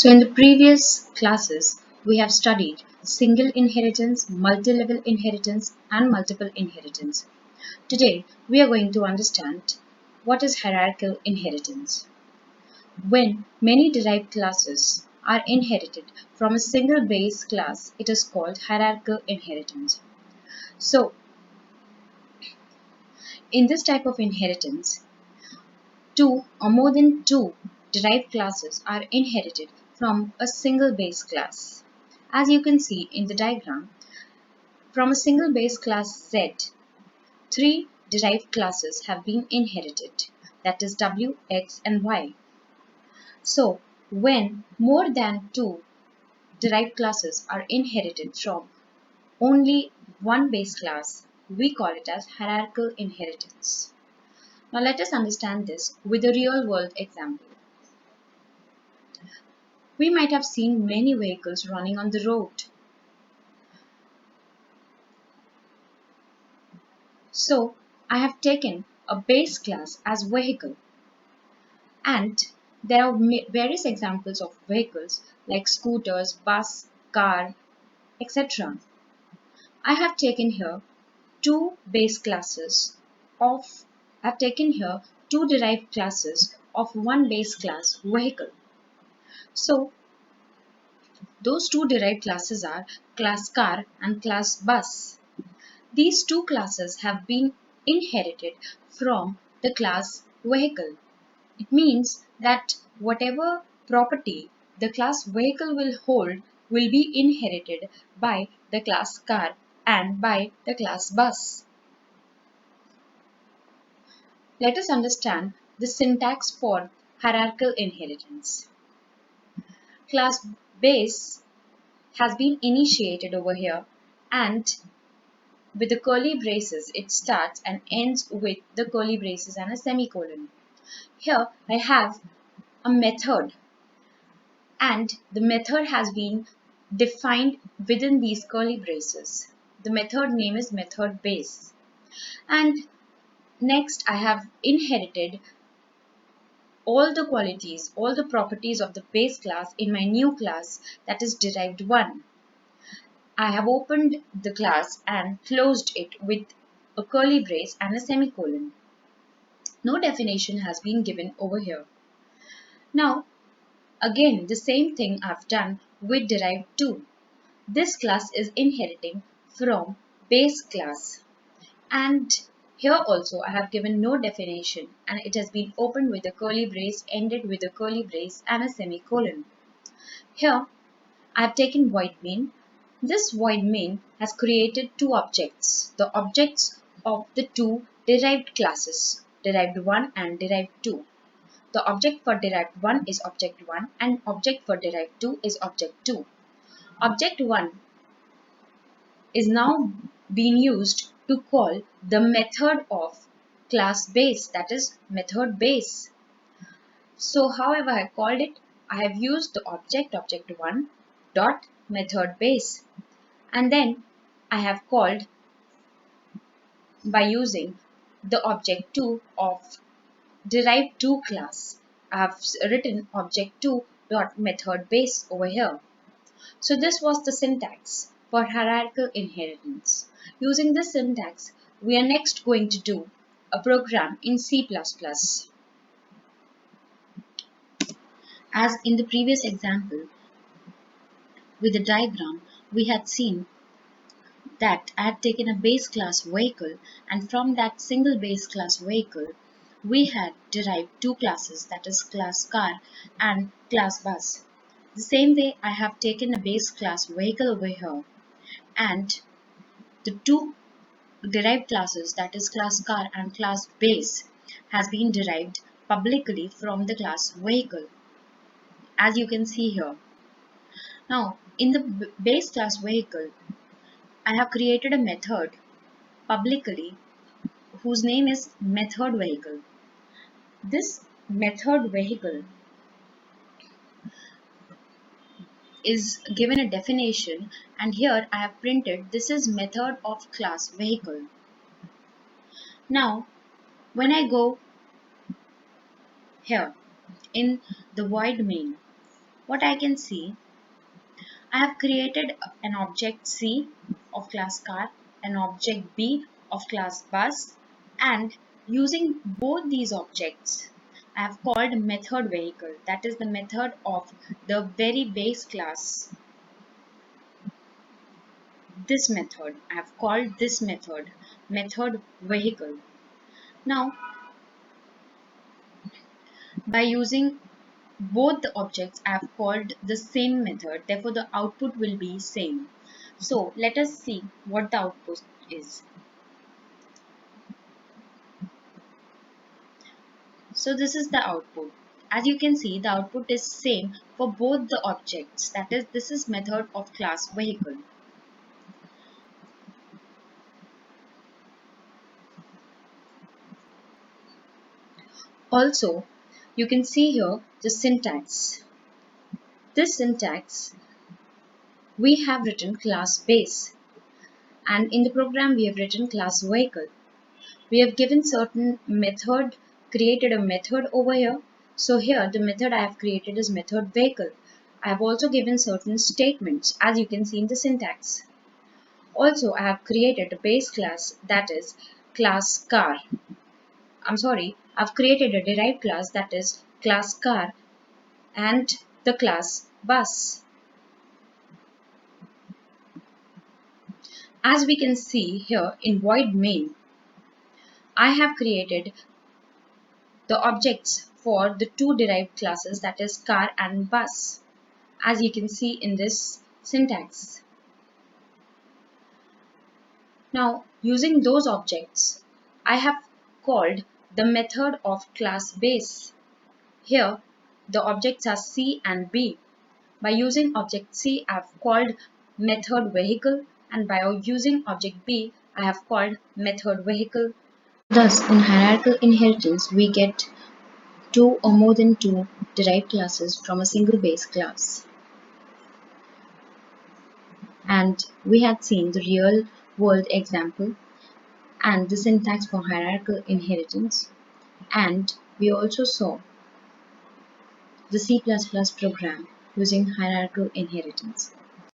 So in the previous classes, we have studied single inheritance, multi-level inheritance, and multiple inheritance. Today, we are going to understand what is hierarchical inheritance. When many derived classes are inherited from a single base class, it is called hierarchical inheritance. So, in this type of inheritance, two or more than two derived classes are inherited from a single base class. As you can see in the diagram, from a single base class Z, three derived classes have been inherited, that is W, X and Y. So, when more than two derived classes are inherited from only one base class, we call it as hierarchical inheritance. Now let us understand this with a real world example. We might have seen many vehicles running on the road. So, I have taken a base class as vehicle, and there are various examples of vehicles like scooters, bus, car, etc. I have taken here two base classes of I have taken here two derived classes of one base class vehicle. So those two derived classes are class car and class bus. These two classes have been inherited from the class vehicle. It means that whatever property the class vehicle will hold will be inherited by the class car and by the class bus. Let us understand the syntax for hierarchical inheritance. Class base has been initiated over here, and with the curly braces it starts and ends with the curly braces and a semicolon. Here I have a method, and the method has been defined within these curly braces. The method name is method base. And next I have inherited all the qualities, all the properties of the base class in my new class, that is derived 1. I have opened the class and closed it with a curly brace and a semicolon. No definition has been given over here. Now, again, the same thing I've done with derived 2. This class is inheriting from base class, and here also I have given no definition, and it has been opened with a curly brace, ended with a curly brace and a semicolon. Here I have taken void main. This void main has created two objects, the objects of the two derived classes, derived 1 and derived 2. The object for derived 1 is object 1 and object for derived 2 is object 2. Object 1 is now being used to call the method of class base, that is method base. So however I called it, I have used the object 1 dot method base, and then I have called by using the object 2 of derived 2 class. I have written object 2 dot method base over here. So this was the syntax for hierarchical inheritance. Using this syntax, we are next going to do a program in C++. As in the previous example, with the diagram, we had seen that I had taken a base class vehicle, and from that single base class vehicle, we had derived two classes, that is class car and class bus. The same way I have taken a base class vehicle over here, and the two derived classes, that is class car and class base, has been derived publicly from the class vehicle, as you can see here. Now, in the base class vehicle, I have created a method publicly whose name is method vehicle. This method vehicle is given a definition, and here I have printed this is method of class vehicle. Now, when I go here in the void main, what I can see, I have created an object C of class car, an object B of class bus, and using both these objects, I have called method vehicle. That is the method of the very base class. This method, I have called this method vehicle. Now, by using both the objects, I have called the same method. Therefore, the output will be same. So, let us see what the output is. So this is the output. As you can see, the output is same for both the objects. That is, this is method of class vehicle. Also, you can see here the syntax. This syntax, we have written class base, and in the program we have written class vehicle. We have given certain method, created a method over here. So here the method I have created is method vehicle. I have also given certain statements, as you can see in the syntax. Also, I have created a base class, that is class car. I've created a derived class, that is class car, and the class bus. As we can see here in void main, I have created the objects for the two derived classes, that is car and bus, as you can see in this syntax. Now, using those objects, I have called the method of class base. Here, the objects are C and B. By using object C, I have called method vehicle, and by using object B, I have called method vehicle. Thus, in hierarchical inheritance, we get two or more than two derived classes from a single base class. And we had seen the real world example and the syntax for hierarchical inheritance. And we also saw the C++ program using hierarchical inheritance.